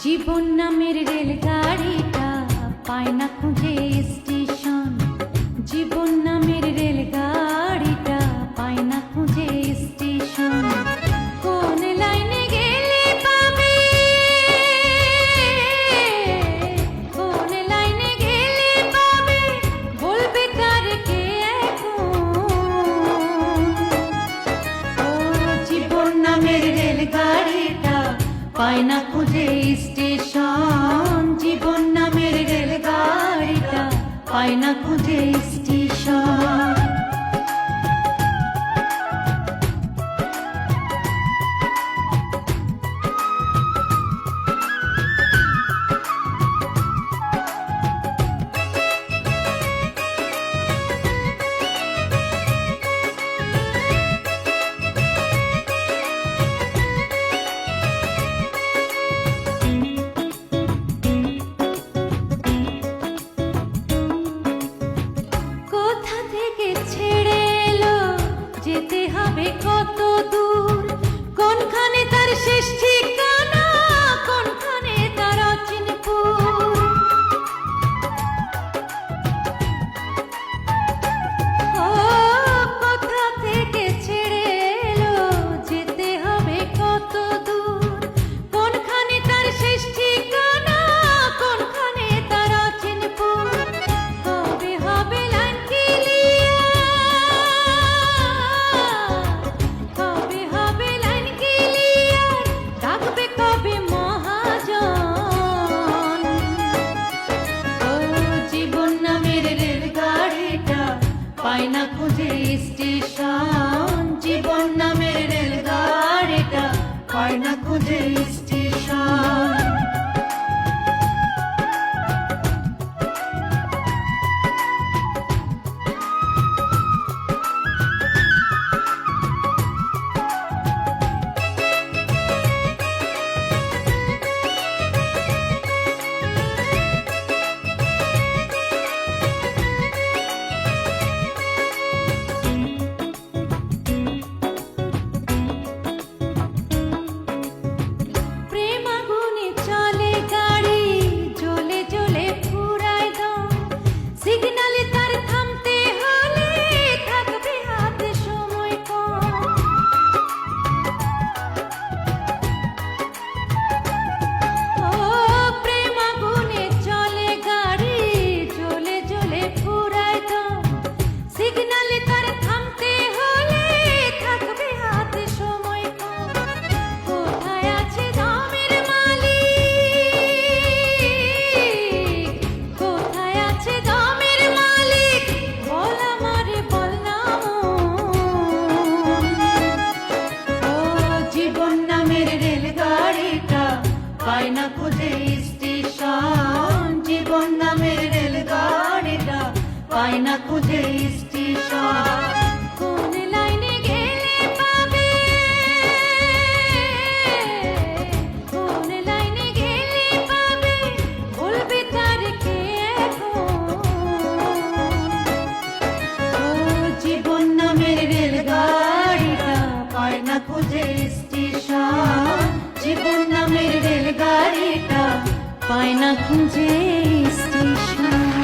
জীবন নামের রেলগাড়িটা পায় না খুঁজে স্টেশন। জীবন নামের রেলগাড়িটা পায় না খুঁজে স্টেশন। কোন লাইনে গেলে পাবে, কোন লাইনে গেলে পাবে, বলবে তার কে এখন। ও জীবন নামের রেলগাড়িটা পায় না খুঁজে স্টেশন। জীবন নামের রেলগাড়িটা পায় না খুঁজে স্টেশন। যেতে হবে কত দূর, কোনখানে তার শেষ ঠিকানা, কোনখানে তার অচিনপুর। ও কোথা থেকে ছেড়ে এলো, যেতে হবে কত দূর, কোনখানে তার শেষ ঠিকানা, কোনখানে তার অচিনপুর। কবে হবে লাইন ক্লিয়ার, কবে হবে লাইন ক্লিয়ার, ডাকবে কবে মহাজন। ও জীবন নামের রেলগাড়িটা পায় না খুঁজে স্টেশন। জীবন নামের রেলগাড়িটা পায় না খুঁজে স্টেশন। পায় না খুঁজে স্টেশন। জীবন নামের রেলগাড়িটা পায় না খুঁজে স্টেশন। কোন লাইনে গেলে পাবে, কোন লাইনে গেলে পাবে, বলবে তার কে এখন। ও জীবন নামের রেলগাড়িটা পায় না খুঁজে স্টেশন। জীবন নামের রেলগাড়িটা পায় না খুঁজে স্টেশন।